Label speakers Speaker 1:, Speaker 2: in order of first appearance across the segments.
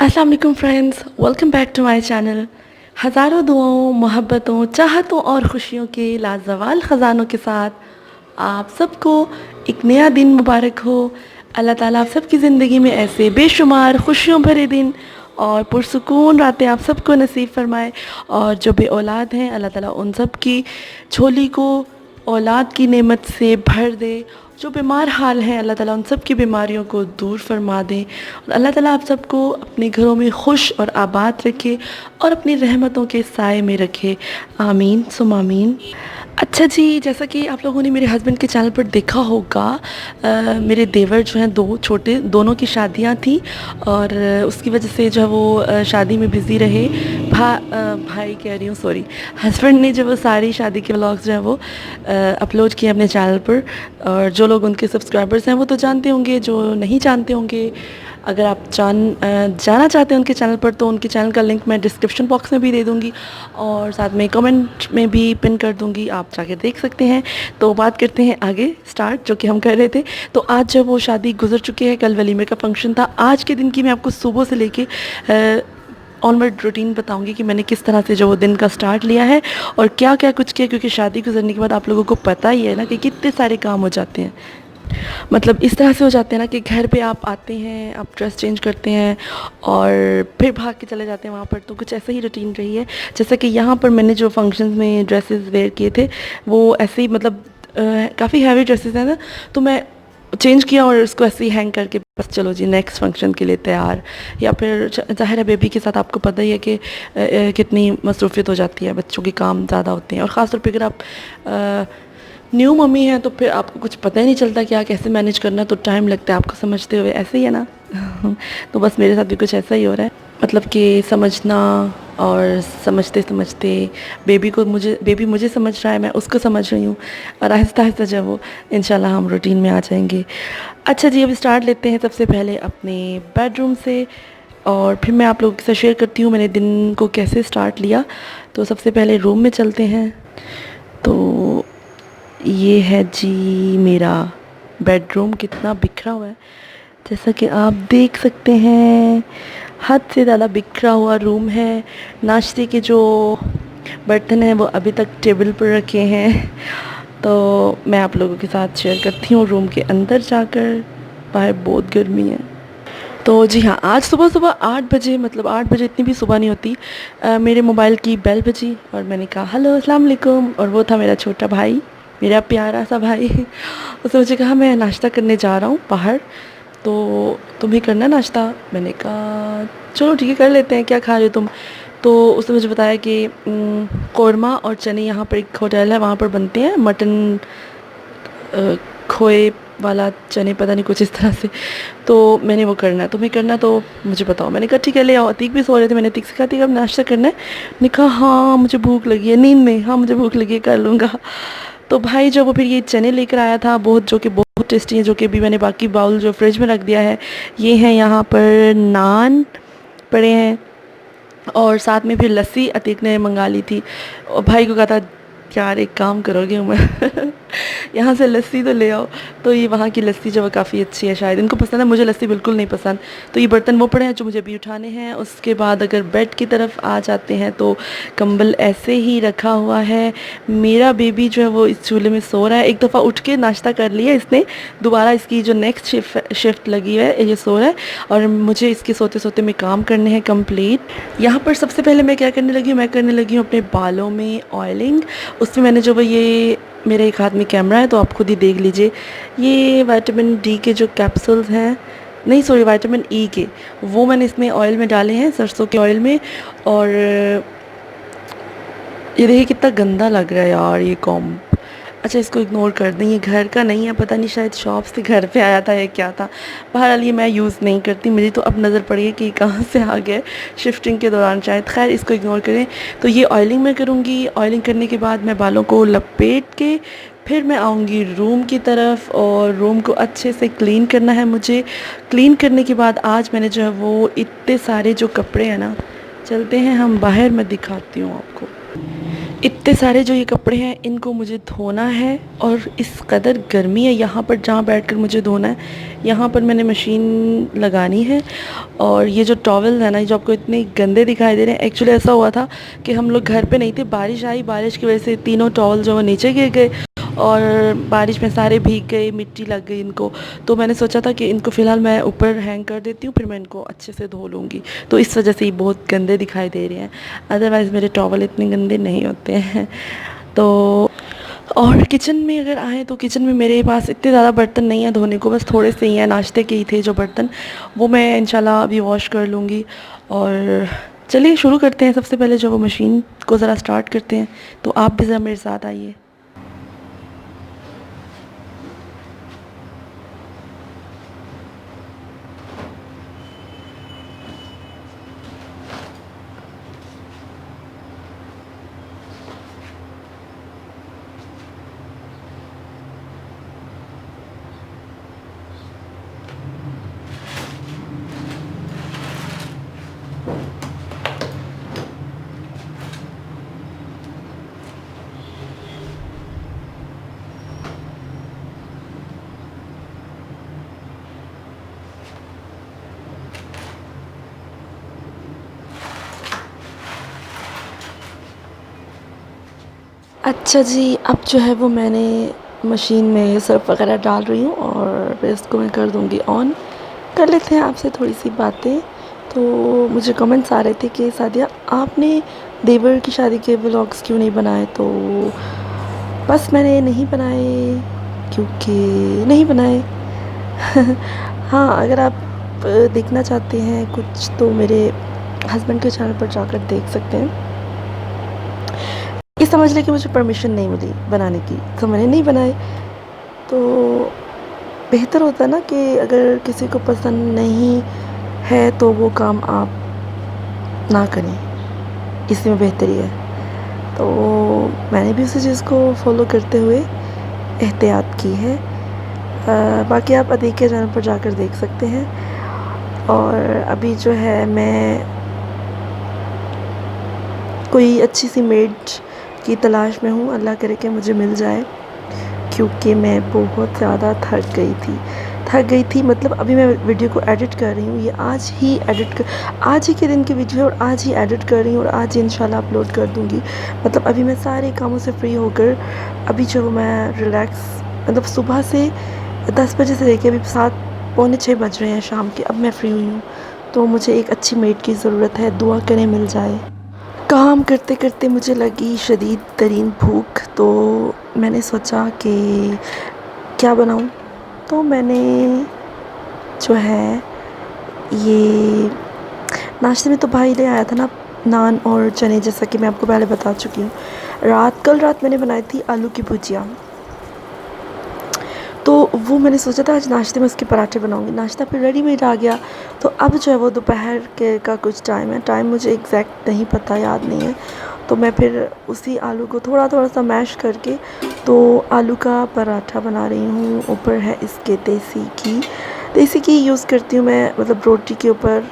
Speaker 1: अस्सलाम वालेकुम friends, welcome back to my channel. हज़ारों दुआओं, मोहब्बतों, चाहतों और खुशियों के लाजवाल ख़जानों के साथ आप सबको एक नया दिन मुबारक हो। अल्लाह ताला आप सबकी ज़िंदगी में ऐसे बेशुमार खुशियों भरे दिन और पुरसुकून रातें आप सबको नसीब फरमाए। और जो बे औलाद हैं, अल्लाह ताला उन सब की झोली को औलाद की नेमत से भर दे। जो बीमार हाल हैं, अल्लाह ताला उन सब की बीमारियों को दूर फरमा दें। और अल्लाह ताला आप सबको अपने घरों में खुश और आबाद रखे और अपनी रहमतों के साए में रखे। आमीन सुम आमीन। अच्छा जी, जैसा कि आप लोगों ने मेरे हस्बैंड के चैनल पर देखा होगा, मेरे देवर जो हैं, दो छोटे, दोनों की शादियां थी और उसकी वजह से जो है वो शादी में बिज़ी रहे। भाई कह रही हूँ, सॉरी, हस्बैंड ने जो वो सारी शादी के व्लॉग्स जो है वो अपलोड किए अपने चैनल पर। और जो लोग उनके सब्सक्राइबर्स हैं वो तो जानते होंगे, जो नहीं जानते होंगे, अगर आप जाना चाहते हैं उनके चैनल पर तो उनके चैनल का लिंक मैं डिस्क्रिप्शन बॉक्स में भी दे दूँगी और साथ में कमेंट में भी पिन कर दूँगी, आप जाके देख सकते हैं। तो बात करते हैं आगे स्टार्ट, जो कि हम कर रहे थे। तो आज जब वो शादी गुजर चुके हैं, कल वलीमे का फंक्शन था। आज के दिन की मैं आपको सुबह से लेके ऑनवर्ड रूटीन बताऊंगी कि मैंने किस तरह से जो वो दिन का स्टार्ट लिया है और क्या क्या कुछ किया, क्योंकि शादी गुजरने के बाद आप लोगों को पता ही है ना कि कितने सारे काम हो जाते हैं। मतलब इस तरह से हो जाते हैं ना कि घर पे आप आते हैं, आप ड्रेस चेंज करते हैं और फिर भाग के चले जाते हैं वहाँ पर। तो कुछ ऐसा ही रूटीन रही है। जैसा कि यहाँ पर मैंने जो फंक्शंस में ड्रेसेस वेयर किए थे वो ऐसे ही, मतलब काफ़ी हैवी ड्रेसेस हैं ना, तो मैं चेंज किया और उसको ऐसे ही हैंग करके बस चलो जी नेक्स्ट फंक्शन के लिए तैयार। या फिर ज़ाहिर है बेबी के साथ आपको पता ही है कि कितनी मसरूफियत हो जाती है, बच्चों के काम ज़्यादा होते हैं और ख़ास तौर पे अगर आप न्यू मम्मी हैं तो फिर आपको कुछ पता ही नहीं चलता क्या कैसे मैनेज करना, तो टाइम लगता है आपको समझते हुए। ऐसे ही है ना तो बस मेरे साथ भी कुछ ऐसा ही हो रहा है, मतलब कि समझना और समझते समझते बेबी मुझे समझ रहा है, मैं उसको समझ रही हूँ और आहिस्ता आहिस्ता जब वो इंशाल्लाह हम रूटीन में आ जाएंगे। अच्छा जी, अब स्टार्ट लेते हैं सबसे पहले अपने बेडरूम से और फिर मैं आप लोगों के साथ शेयर करती हूँ मैंने दिन को कैसे स्टार्ट लिया। तो सबसे पहले रूम में चलते हैं। तो ये है जी मेरा बेडरूम, कितना बिखरा हुआ है जैसा कि आप देख सकते हैं, हद से ज़्यादा बिखरा हुआ रूम है। नाश्ते के जो बर्तन हैं वो अभी तक टेबल पर रखे हैं। तो मैं आप लोगों के साथ शेयर करती हूँ रूम के अंदर जाकर। बाहर बहुत गर्मी है। तो जी हाँ, आज सुबह सुबह 8 बजे, मतलब 8 बजे इतनी भी सुबह नहीं होती, मेरे मोबाइल की बेल बजी और मैंने कहा हेलो अस्सलाम वालेकुम, और वो था मेरा छोटा भाई, मेरा प्यारा सा भाई। उसने मुझे कहा मैं नाश्ता करने जा रहा हूँ बाहर, तो तुम्हें करना है नाश्ता? मैंने कहा चलो ठीक है कर लेते हैं, क्या खा रहे हो तुम? तो उसने मुझे बताया कि कौरमा और चने यहाँ पर एक होटल है वहाँ पर बनते हैं, मटन खोए वाला चने, पता नहीं कुछ इस तरह से। तो मैंने वो करना है, तुम्हें करना तो मुझे बताओ। मैंने कहा ठीक है ले आओ। अतीक भी सो रहे थे, मैंने अतीक से कहा अतीक अब नाश्ता करना है? मैंने कहा हाँ मुझे भूख लगी है, नींद में, हाँ मुझे भूख लगी है, कर लूँगा। तो भाई जब वो फिर ये चने लेकर आया था, बहुत, जो कि बहुत टेस्टी है, जो कि अभी मैंने बाकी बाउल जो फ्रिज में रख दिया है। ये हैं यहाँ पर नान पड़े हैं और साथ में फिर लस्सी अतीक ने मंगा ली थी। और भाई को कहा था यार एक काम करोगे मैं यहाँ से लस्सी तो ले आओ। तो ये वहाँ की लस्सी जो है काफ़ी अच्छी है, शायद इनको पसंद है, मुझे लस्सी बिल्कुल नहीं पसंद। तो ये बर्तन वो पड़े हैं जो मुझे अभी उठाने हैं। उसके बाद अगर बेड की तरफ आ जाते हैं तो कंबल ऐसे ही रखा हुआ है। मेरा बेबी जो है वो इस चूल्हे में सो रहा है, एक दफ़ा उठ के नाश्ता कर लिया इसने, दोबारा इसकी जो नेक्स्ट शिफ्ट लगी है ये सो रहा है और मुझे इसके सोते सोते में काम करने हैं कंप्लीट। यहाँ पर सबसे पहले मैं क्या करने लगी हूँ, मैं करने लगी हूँ अपने बालों में ऑयलिंग। उसमें मैंने जो वो ये मेरे एक हाथ में कैमरा है तो आप खुद ही देख लीजिए, ये विटामिन डी के जो कैप्सूल्स हैं, नहीं सॉरी विटामिन ई के, वो मैंने इसमें ऑयल में डाले हैं, सरसों के ऑयल में। और ये देखिए कितना गंदा लग रहा है यार ये कॉम्ब। अच्छा इसको इग्नोर कर दें, ये घर का नहीं है, पता नहीं शायद शॉप से घर पे आया था या क्या था। बहरहाल ये मैं यूज़ नहीं करती, मुझे तो अब नज़र पड़ी है कि कहाँ से आ गया शिफ्टिंग के दौरान शायद। खैर इसको इग्नोर करें। तो ये ऑयलिंग मैं करूँगी, ऑयलिंग करने के बाद मैं बालों को लपेट के फिर मैं आऊँगी रूम की तरफ और रूम को अच्छे से क्लीन करना है मुझे। क्लीन करने के बाद आज मैंने जो है वो इतने सारे जो कपड़े हैं ना, चलते हैं हम बाहर, मैं दिखाती हूँ आपको। इतने सारे जो ये कपड़े हैं इनको मुझे धोना है और इस कदर गर्मी है यहाँ पर जहाँ बैठकर मुझे धोना है। यहाँ पर मैंने मशीन लगानी है और ये जो टॉवल है ना जो आपको इतने गंदे दिखाई दे रहे हैं, एक्चुअली ऐसा हुआ था कि हम लोग घर पे नहीं थे, बारिश आई, बारिश की वजह से तीनों टॉवल जो है नीचे गिर गए और बारिश में सारे भीग गए, मिट्टी लग गई इनको। तो मैंने सोचा था कि इनको फ़िलहाल मैं ऊपर हैंग कर देती हूँ, फिर मैं इनको अच्छे से धो लूँगी। तो इस वजह से ये बहुत गंदे दिखाई दे रहे हैं, अदरवाइज़ मेरे टॉवल इतने गंदे नहीं होते हैं। तो और किचन में अगर आएँ तो किचन में मेरे पास इतने ज़्यादा बर्तन नहीं है धोने को, बस थोड़े से ही हैं, नाश्ते के ही थे जो बर्तन, वो मैं इंशाल्लाह अभी वॉश कर लूँगी। और चलिए शुरू करते हैं। सबसे पहले जो वो मशीन को ज़रा स्टार्ट करते हैं, तो आप भी ज़रा मेरे साथ आइए। अच्छा जी, अब जो है वो मैंने मशीन में सर्फ़ वग़ैरह डाल रही हूँ और फिर इसको मैं कर दूँगी ऑन। कर लेते हैं आपसे थोड़ी सी बातें। तो मुझे कमेंट्स आ रहे थे कि सादिया आपने देवर की शादी के व्लॉग्स क्यों नहीं बनाए? तो बस मैंने नहीं बनाए क्योंकि नहीं बनाए। हाँ, अगर आप देखना चाहते हैं कुछ तो मेरे हस्बैंड के चैनल पर जाकर देख सकते हैं। ये समझ लें कि मुझे परमिशन नहीं मिली बनाने की, तो मैंने नहीं बनाए। तो बेहतर होता है ना कि अगर किसी को पसंद नहीं है तो वो काम आप ना करें, इसी में बेहतरी है। तो मैंने भी उसी चीज़ को फॉलो करते हुए एहतियात की है। बाकी आप अदीक के चैनल पर जाकर देख सकते हैं। और अभी जो है मैं कोई अच्छी सी मेड की तलाश में हूँ, अल्लाह करे कि मुझे मिल जाए, क्योंकि मैं बहुत ज़्यादा थक गई थी। मतलब अभी मैं वीडियो को एडिट कर रही हूँ, ये आज ही के दिन की वीडियो और आज ही एडिट कर रही हूँ और आज ही इंशाल्लाह अपलोड कर दूँगी। मतलब अभी मैं सारे कामों से फ्री होकर अभी जो मैं रिलैक्स, मतलब सुबह से 10 बजे से लेकर अभी 7 पौने 6 बज रहे हैं शाम के, अब मैं फ्री हुई हूँ। तो मुझे एक अच्छी मेड की ज़रूरत है, दुआ करें मिल जाए। काम करते करते मुझे लगी शदीद तरीन भूख, तो मैंने सोचा कि क्या बनाऊं। तो मैंने जो है ये नाश्ते में तो भाई ले आया था ना नान और चने, जैसा कि मैं आपको पहले बता चुकी हूँ। कल रात मैंने बनाई थी आलू की भुजिया, तो वो मैंने सोचा था आज नाश्ते में उसके पराठे बनाऊंगी। नाश्ता फिर रेडीमेड आ गया। तो अब जो है वो दोपहर के का कुछ टाइम है, टाइम मुझे एग्जैक्ट नहीं पता, याद नहीं है। तो मैं फिर उसी आलू को थोड़ा सा मैश करके तो आलू का पराठा बना रही हूँ। ऊपर है इसके देसी घी यूज़ करती हूँ मैं, मतलब रोटी के ऊपर।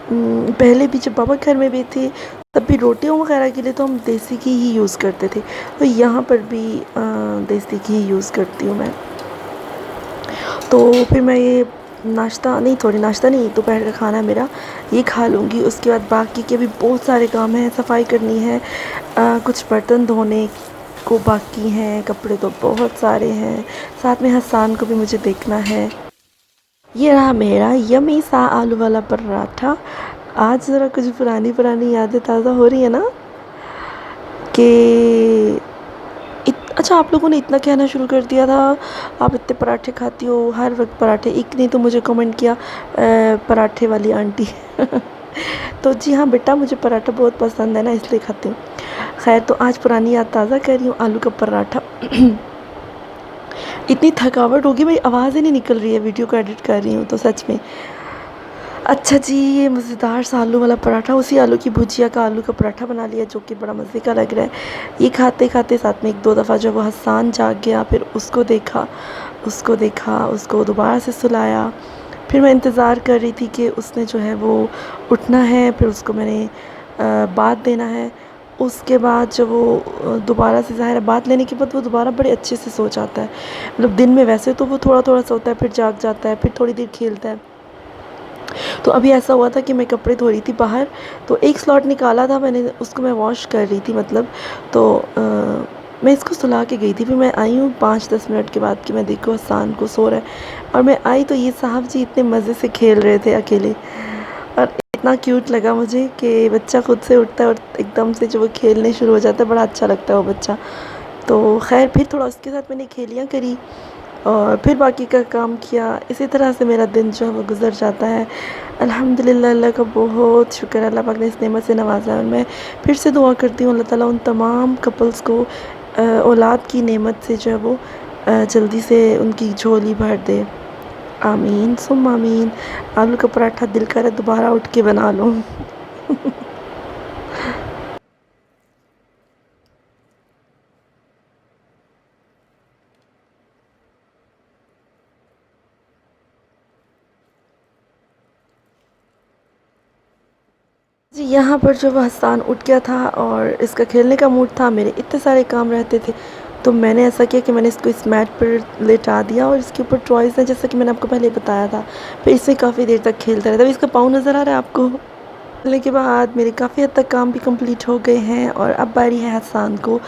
Speaker 1: पहले भी जब पापा घर में भी थे तब भी रोटियों वगैरह के लिए तो हम देसी घी ही यूज़ करते थे, तो यहाँ पर भी देसी घी यूज़ करती हूँ मैं। तो फिर मैं ये नाश्ता नहीं, दोपहर का खाना मेरा ये खा लूँगी। उसके बाद बाकी के भी बहुत सारे काम हैं, सफाई करनी है, कुछ बर्तन धोने को बाकी हैं, कपड़े तो बहुत सारे हैं, साथ में हसन को भी मुझे देखना है। ये रहा मेरा यमी सा आलू वाला पराठा। आज ज़रा कुछ पुरानी यादें ताज़ा हो रही है ना कि अच्छा, आप लोगों ने इतना कहना शुरू कर दिया था आप इतने पराठे खाती हो, हर वक्त पराठे। एक ने तो मुझे कमेंट किया पराठे वाली आंटी। तो जी हाँ बेटा, मुझे पराठा बहुत पसंद है ना, इसलिए खाती हूँ। खैर, तो आज पुरानी याद ताज़ा कर रही हूँ, आलू का पराठा। इतनी थकावट होगी, मेरी आवाज़ ही नहीं निकल रही है, वीडियो को एडिट कर रही हूँ तो सच में। अच्छा जी, ये मज़ेदार सा आलू वाला पराठा, उसी आलू की भुजिया का आलू का पराठा बना लिया, जो कि बड़ा मज़े का लग रहा है। ये खाते खाते साथ में 1-2 दफ़ा जब वो हसान जाग गया, फिर उसको देखा, उसको दोबारा से सुलाया। फिर मैं इंतज़ार कर रही थी कि उसने जो है वो उठना है, फिर उसको मैंने बात देना है। उसके बाद जब वो दोबारा से ज़ाहिर है बात लेने के बाद वो दोबारा बड़े अच्छे से सो जाता है। मतलब दिन में वैसे तो वो थोड़ा थोड़ा सोता है, फिर जाग जाता है, फिर थोड़ी देर खेलता है। तो अभी ऐसा हुआ था कि मैं कपड़े धो रही थी बाहर, तो एक स्लॉट निकाला था मैंने, उसको मैं वॉश कर रही थी मतलब। तो मैं इसको सुला के गई थी, फिर मैं आई हूँ 5-10 मिनट के बाद कि मैं देखूँ हसान को सो रहा है, और मैं आई तो ये साहब जी इतने मज़े से खेल रहे थे अकेले, और इतना क्यूट लगा मुझे कि बच्चा खुद से उठता है और एकदम से जो वो खेलने शुरू हो जाता है, बड़ा अच्छा लगता है वो बच्चा। तो खैर फिर थोड़ा उसके साथ मैंने खेलियाँ करी और फिर बाकी का काम किया। इसी तरह से मेरा दिन जो है वो गुज़र जाता है। अल्हम्दुलिल्लाह, अल्लाह का बहुत शुक्र है, अल्लाह पाक ने इस नेमत से नवाज़ा है, और मैं फिर से दुआ करती हूँ अल्लाह ताला उन तमाम कपल्स को औलाद की नेमत से जो है वो जल्दी से उनकी झोली भर दे। आमीन सुम्मा आमीन। आलू का पराठा दिल कर दोबारा उठ के बना लूँ। जी, यहाँ पर जो वो हसान उठ गया था और इसका खेलने का मूड था, मेरे इतने सारे काम रहते थे, तो मैंने ऐसा किया कि मैंने इसको इस मैट पर लेटा दिया और इसके ऊपर टॉयज़ हैं जैसा कि मैंने आपको पहले बताया था। फिर इसमें काफ़ी देर तक खेलता रहता है। अभी इसका पाँव नज़र आ रहा है आपको? खेलने के बाद मेरे काफ़ी हद तक काम भी कंप्लीट हो गए हैं और अब बारी है हसान को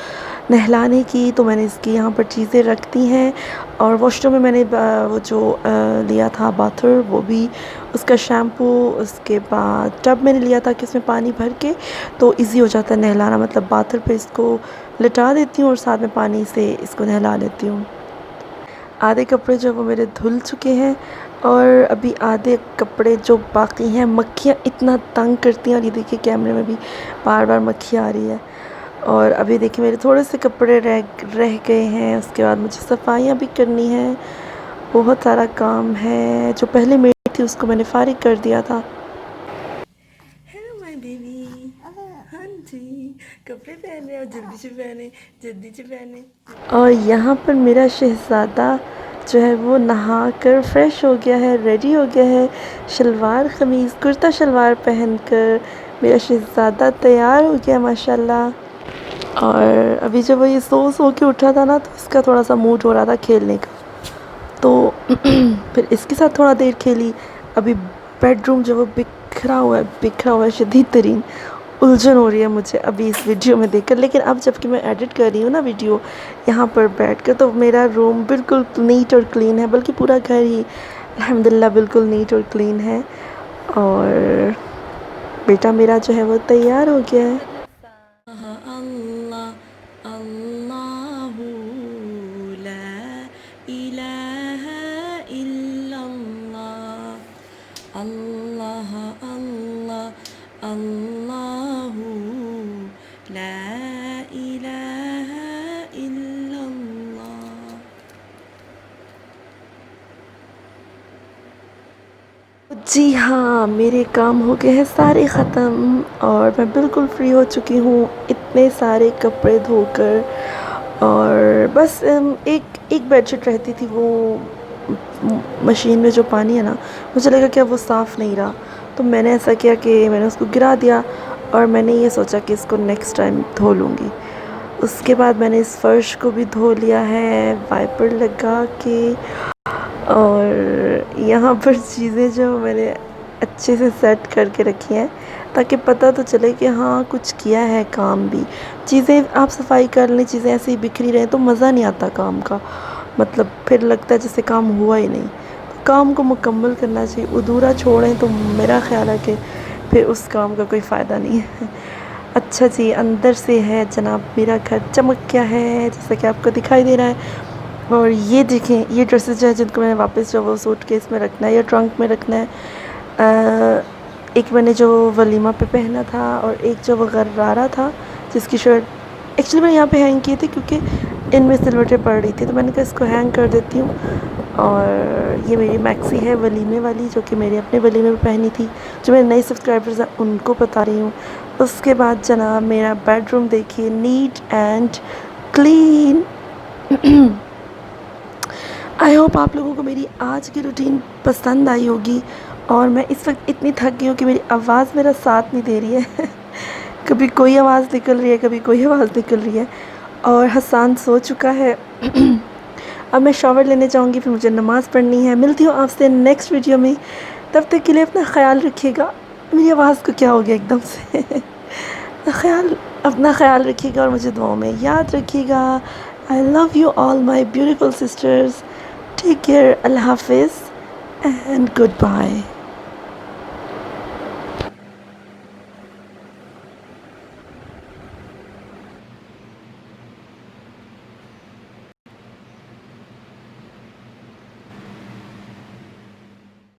Speaker 1: नहलाने की। तो मैंने इसकी यहाँ पर चीज़ें रख दी हैं, और वॉशरूम में मैंने वो जो लिया था बाथर, वो भी, उसका शैम्पू, उसके बाद टब मैंने लिया था कि उसमें पानी भर के तो इजी हो जाता है नहलाना। मतलब बाथर पे इसको लिटा देती हूँ और साथ में पानी से इसको नहला लेती हूँ। आधे कपड़े जो वो मेरे धुल चुके हैं, और अभी आधे कपड़े जो बाकी हैं, मक्खियाँ इतना तंग करती हैं, और ये देखिए कैमरे में भी बार बार मक्खी आ रही है। और अभी देखिए मेरे थोड़े से कपड़े रह रह गए हैं, उसके बाद मुझे सफाइयाँ भी करनी हैं, बहुत सारा काम है। जो पहले मेरी थी उसको मैंने फारिग कर दिया था। Hello my baby. हाँ जी, कपड़े पहने और जल्दी से पहने, जल्दी से पहने। और यहाँ पर मेरा शहज़ादा जो है वो नहा कर फ्रेश हो गया है, रेडी हो गया है, शलवार कमीज़ कुर्ता शलवार पहनकर मेरा शहज़ादा तैयार हो गया माशाल्लाह। और अभी जब वो ये सो के उठा था ना, तो इसका थोड़ा सा मूड हो रहा था खेलने का, तो फिर इसके साथ थोड़ा देर खेली। अभी बेडरूम जो वो बिखरा हुआ है, शदीद तरीन उलझन हो रही है मुझे अभी इस वीडियो में देखकर। लेकिन अब जबकि मैं एडिट कर रही हूँ ना वीडियो यहाँ पर बैठ कर, तो मेरा रूम बिल्कुल नीट और क्लीन है, बल्कि पूरा घर ही अल्हम्दुलिल्लाह बिल्कुल नीट और क्लीन है। और बेटा मेरा जो है वो तैयार हो गया है। अल्लाह अल्लाहु ला इलाहा इल्लल्लाह, अल्लाह अल्लाह अल्लाहु ला इलाहा इल्लल्लाह। जी हाँ, मेरे काम हो गए हैं सारे ख़त्म, और मैं बिल्कुल फ्री हो चुकी हूँ इतने सारे कपड़े धोकर। और बस एक एक बेडशीट रहती थी, वो मशीन में जो पानी है ना, मुझे लगा कि अब वो साफ़ नहीं रहा, तो मैंने ऐसा किया कि मैंने उसको गिरा दिया, और मैंने ये सोचा कि इसको नेक्स्ट टाइम धो लूँगी। उसके बाद मैंने इस फ़र्श को भी धो लिया है वाइपर लगा के। और यहाँ पर चीज़ें जो मैंने अच्छे से सेट करके रखी हैं, ताकि पता तो चले कि हाँ कुछ किया है काम भी। चीज़ें आप सफाई कर लें, चीज़ें ऐसे ही बिखरी रहें तो मज़ा नहीं आता काम का, मतलब फिर लगता है जैसे काम हुआ ही नहीं। तो काम को मुकम्मल करना चाहिए, अधूरा छोड़ें तो मेरा ख़्याल है कि फिर उस काम का कोई फ़ायदा नहीं है। अच्छा जी, अंदर से है जनाब मेरा घर चमक गया है, जैसा कि आपको दिखाई दे रहा है। और ये देखें, ये ड्रेसेस जो है जिनको मैंने वापस जो वो सूटकेस में रखना है या ट्रंक में रखना है। एक मैंने जो वलीमा पे पहना था, और एक जो वो गर्रारा था जिसकी शर्ट एक्चुअली मैंने यहाँ पे हैंग किए थे, क्योंकि इनमें सिलवटें पड़ रही थी, तो मैंने कहा इसको हैंग कर देती हूँ। और ये मेरी मैक्सी है वलीमे वाली, जो कि मेरे अपने वलीमे में पहनी थी, जो मेरे नए सब्सक्राइबर्स हैं उनको बता रही हूँ। उसके बाद जनाब मेरा बेडरूम देखिए, neat and clean. I hope आप लोगों को मेरी आज की रूटीन पसंद आई होगी। और मैं इस वक्त इतनी थक गई हूँ कि मेरी आवाज़ मेरा साथ नहीं दे रही है। कभी कोई आवाज़ निकल रही है, कभी कोई आवाज़ निकल रही है। और हसन सो चुका है। अब मैं शॉवर लेने जाऊंगी, फिर मुझे नमाज़ पढ़नी है। मिलती हूँ आपसे नेक्स्ट वीडियो में, तब तक के लिए अपना ख्याल रखिएगा। मेरी आवाज़ को क्या हो गया एकदम से। अपना ख्याल रखिएगा और मुझे दुआओं में याद रखिएगा। I love you all my beautiful sisters. Take care. अल्लाह हाफिज़ एंड गुड बाय।